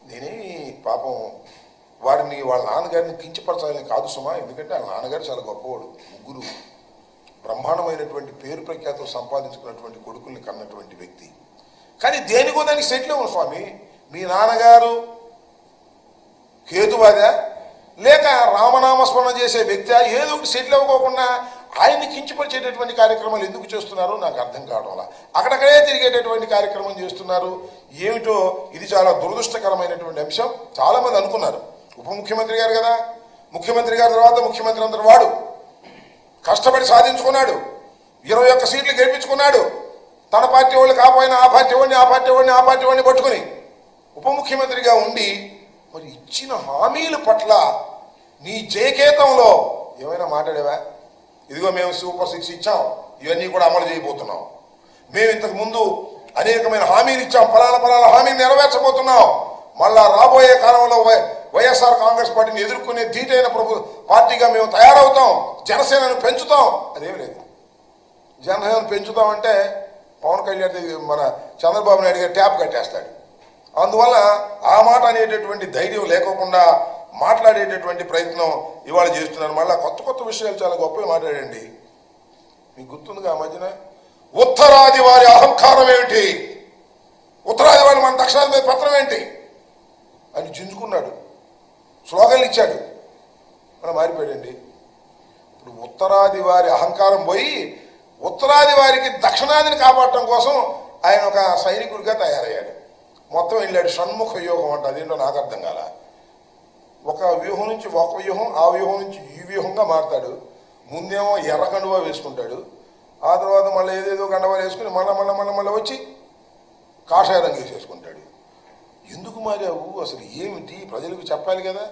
నేనే పాపం వారిని వాళ్ళ నాన్నగారిని కించపరచాలని కాదు సుమా. ఎందుకంటే వాళ్ళ నాన్నగారు చాలా గొప్పవాడు. ముగ్గురు బ్రహ్మాండమైనటువంటి పేరు ప్రఖ్యాతులు సంపాదించుకున్నటువంటి కొడుకుల్ని కన్నటువంటి వ్యక్తి. కానీ దేనికో దానికి సెటిల్ అవ్వను స్వామి. మీ నాన్నగారు కేతువాదా లేక రామనామస్మరణ చేసే వ్యక్తి ఏదో ఒకటి సెటిల్ అవ్వకోకుండా ఆయన్ని కించపరిచేటటువంటి కార్యక్రమాలు ఎందుకు చేస్తున్నారో నాకు అర్థం కావడంలా. అక్కడక్కడే తిరిగేటటువంటి కార్యక్రమం చేస్తున్నారు. ఏమిటో ఇది చాలా దురదృష్టకరమైనటువంటి అంశం. చాలా మంది అనుకున్నారు ఉప ముఖ్యమంత్రి గారు కదా, ముఖ్యమంత్రి గారి తర్వాత ముఖ్యమంత్రి అందరు వాడు కష్టపడి సాధించుకున్నాడు, 21 సీట్లు గెలిపించుకున్నాడు. తన పార్టీ వాళ్ళు కాకపోయినా ఆ పార్టీ వాడిని పట్టుకుని ఉప ముఖ్యమంత్రిగా ఉండి మరి ఇచ్చిన హామీల పట్ల నీ జయకేతంలో ఏమైనా మాట్లాడేవా? ఇదిగో మేము సూపర్ 6 ఇచ్చాం, ఇవన్నీ కూడా అమలు చేయబోతున్నాం. మేము ఇంతకు ముందు అనేకమైన హామీలు ఇచ్చాం, ఫలానా హామీలు నెరవేర్చబోతున్నాం. మళ్ళా రాబోయే కాలంలో వైఎస్ఆర్ కాంగ్రెస్ పార్టీని ఎదుర్కొనే ధీటైన పార్టీగా మేము తయారవుతాం, జనసేనను పెంచుతాం. అదేమి లేదు. జనసేనను పెంచుతామంటే పవన్ కళ్యాణ్ మన చంద్రబాబు నాయుడు గారు ట్యాప్ కట్టేస్తాడు. అందువల్ల ఆ మాట అనేటటువంటి ధైర్యం లేకోకుండా మాట్లాడేటటువంటి ప్రయత్నం ఇవాళ చేస్తున్నారు. మళ్ళీ కొత్త విషయాలు చాలా గొప్పగా మాట్లాడండి. మీకు గుర్తుందిగా ఆ మధ్యన ఉత్తరాది వారి అహంకారం ఏమిటి, ఉత్తరాది వారి మన దక్షిణాది మీద పత్రం ఏంటి అని చించుకున్నాడు, స్లోగన్లు ఇచ్చాడు. మనం మారిపోయాడండి. ఇప్పుడు ఉత్తరాది వారి అహంకారం పోయి ఉత్తరాది వారికి దక్షిణాదిని కాపాడటం కోసం ఆయన ఒక సైనికుడిగా తయారయ్యాడు. మొత్తం వెళ్ళాడు. షణ్ముఖ వ్యూహం అంట. అదేంటో నాకు అర్థం కాల. ఒక వ్యూహం నుంచి ఒక వ్యూహం, ఆ వ్యూహం నుంచి ఈ వ్యూహంగా మారుతాడు. ముందేమో ఎర్ర కండువా వేసుకుంటాడు, ఆ తర్వాత మళ్ళీ ఏదేదో కండువా వేసుకుని మళ్ళీ వచ్చి కాషాయ రంగు వేసేసుకుంటాడు. ఎందుకు మారావు అసలు ఏమిటి ప్రజలకు చెప్పాలి కదా.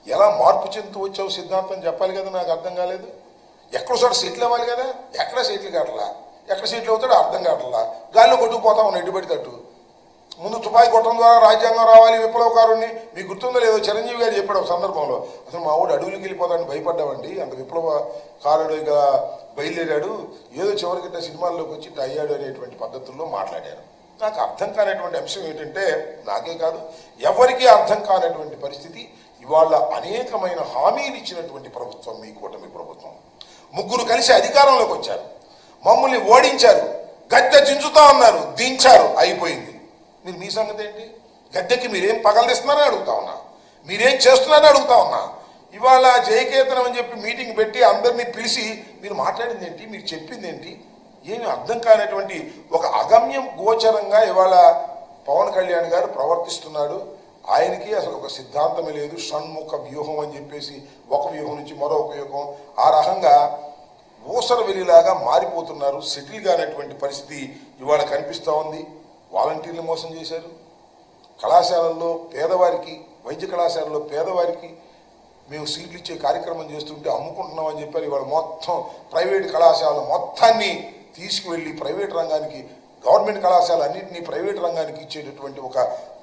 ఎలా మార్పు చెందుతూ వచ్చావు సిద్ధాంతం చెప్పాలి కదా. నాకు అర్థం కాలేదు. ఎక్కడో చోట సెటిల్ అవ్వాలి కదా. ఎక్కడ సెటిల్ కావట్లా, ఎక్కడ సెటిల్ అవుతాడో అర్థం కావట్లా. గాల్లో కొట్టుకుపోతా ఉన్నాడు ఎటుబడి తట్టు. ముందు తుపాయి కొట్టడం ద్వారా రాజ్యాంగం రావాలి, విప్లవకారుణ్ణి. మీకు గుర్తుందో లేదో చిరంజీవి గారు చెప్పాడు ఒక సందర్భంలో, అసలు మా ఊడు అడవులకి వెళ్ళిపోతాడని భయపడ్డామండి, అంత విప్లవకారుడిగా బయలుదేరాడు, ఏదో చివరికి సినిమాల్లోకి వచ్చి అయ్యాడు అనేటువంటి పద్ధతుల్లో మాట్లాడారు. నాకు అర్థం కానటువంటి అంశం ఏంటంటే, నాకే కాదు ఎవరికీ అర్థం కానటువంటి పరిస్థితి. ఇవాళ అనేకమైన హామీలు ఇచ్చినటువంటి ప్రభుత్వం మీ కూటమి ప్రభుత్వం. ముగ్గురు కలిసి అధికారంలోకి వచ్చారు, మమ్మల్ని ఓడించారు, గద్దె దించుతా ఉన్నారు, దించారు, అయిపోయింది. మీరు మీ సంగతి ఏంటి? గద్దెకి మీరేం పగలదిస్తున్నారని అడుగుతా ఉన్నా, మీరేం చేస్తున్నారని అడుగుతా ఉన్నా. ఇవాళ జయకేతనం అని చెప్పి మీటింగ్ పెట్టి అందరినీ పిలిచి మీరు మాట్లాడింది ఏంటి, మీరు చెప్పింది ఏంటి, ఏమి అర్థం కానటువంటి ఒక అగమ్యం గోచరంగా ఇవాళ పవన్ కళ్యాణ్ గారు ప్రవర్తిస్తున్నాడు. ఆయనకి అసలు ఒక సిద్ధాంతమే లేదు. షణ్ముఖ వ్యూహం అని చెప్పేసి ఒక వ్యూహం నుంచి మరొక వ్యూహం, ఆ రకంగా ఊసర వెలిలాగా మారిపోతున్నారు. సెటిల్ కానటువంటి పరిస్థితి ఇవాళ కనిపిస్తూ ఉంది. వాలంటీర్లు మోసం చేశారు. కళాశాలల్లో పేదవారికి, వైద్య కళాశాలలో పేదవారికి మేము సీట్లు ఇచ్చే కార్యక్రమం చేస్తుంటే అమ్ముకుంటున్నామని చెప్పారు. ఇవాళ మొత్తం ప్రైవేట్ కళాశాల మొత్తాన్ని తీసుకువెళ్ళి ప్రైవేట్ రంగానికి, గవర్నమెంట్ కళాశాల అన్నింటినీ ప్రైవేట్ రంగానికి ఇచ్చేటటువంటి ఒక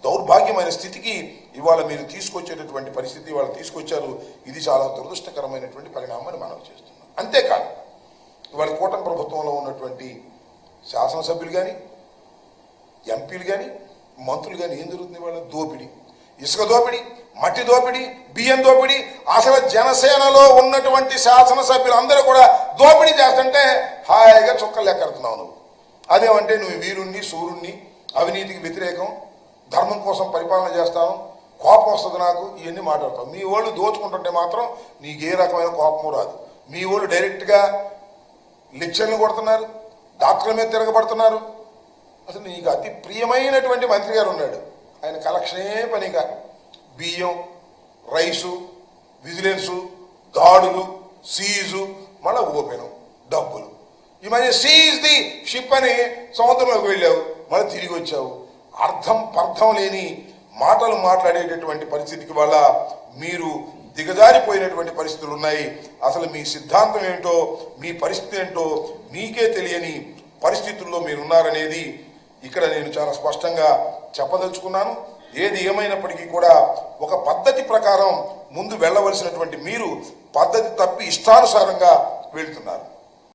దౌర్భాగ్యమైన స్థితికి ఇవాళ మీరు తీసుకొచ్చేటటువంటి పరిస్థితి ఇవాళ తీసుకొచ్చారు. ఇది చాలా దురదృష్టకరమైనటువంటి పరిణామాన్ని మనం చేస్తున్నాం. అంతేకాదు ఇవాళ కూటమి ప్రభుత్వంలో ఉన్నటువంటి శాసనసభ్యులు కానీ, ఎంపీలు కానీ, మంత్రులు కానీ ఏం జరుగుతుంది? ఇవాళ దోపిడీ, ఇసుక దోపిడీ, మట్టి దోపిడీ, బియ్యం దోపిడీ. అసలు జనసేనలో ఉన్నటువంటి శాసనసభ్యులు అందరూ కూడా దోపిడీ చేస్తుంటే హాయిగా చుక్కలు లెక్కెడుతున్నావు నువ్వు. అదేమంటే నువ్వు వీరుణ్ణి, సూర్యుణ్ణి, అవినీతికి వ్యతిరేకం, ధర్మం కోసం పరిపాలన చేస్తాను, కోపం వస్తుంది నాకు, ఇవన్నీ మాట్లాడతావు. మీ వాళ్ళు దోచుకుంటుంటే మాత్రం నీకు ఏ రకమైన కోపము రాదు. మీ వాళ్ళు డైరెక్ట్గా లెక్చర్లు కొడుతున్నారు, డాక్టర్ల మీద తిరగబడుతున్నారు. అసలు నీకు అతి ప్రియమైనటువంటి మంత్రి గారు ఉన్నాడు, ఆయన కలెక్షనే పనిగా బియ్యం, రైసు, విజిలెన్సు, దాడులు, సీజు, మళ్ళీ ఓపెను, డబ్బులు. ఈ మధ్య సీజ్ ది షిప్ అని సముద్రంలోకి వెళ్ళావు, మళ్ళీ తిరిగి వచ్చావు. అర్థం పర్థం లేని మాటలు మాట్లాడేటటువంటి పరిస్థితికి వల్ల మీరు దిగజారిపోయినటువంటి పరిస్థితులు ఉన్నాయి. అసలు మీ సిద్ధాంతం ఏంటో, మీ పరిస్థితి ఏంటో మీకే తెలియని పరిస్థితుల్లో మీరున్నారనేది ఇక్కడ నేను చాలా స్పష్టంగా చెప్పదలుచుకున్నాను. ఏది ఏమైనప్పటికీ కూడా ఒక పద్ధతి ప్రకారం ముందు వెళ్ళవలసినటువంటి మీరు పద్ధతి తప్పి ఇష్టానుసారంగా వెళ్తున్నారు.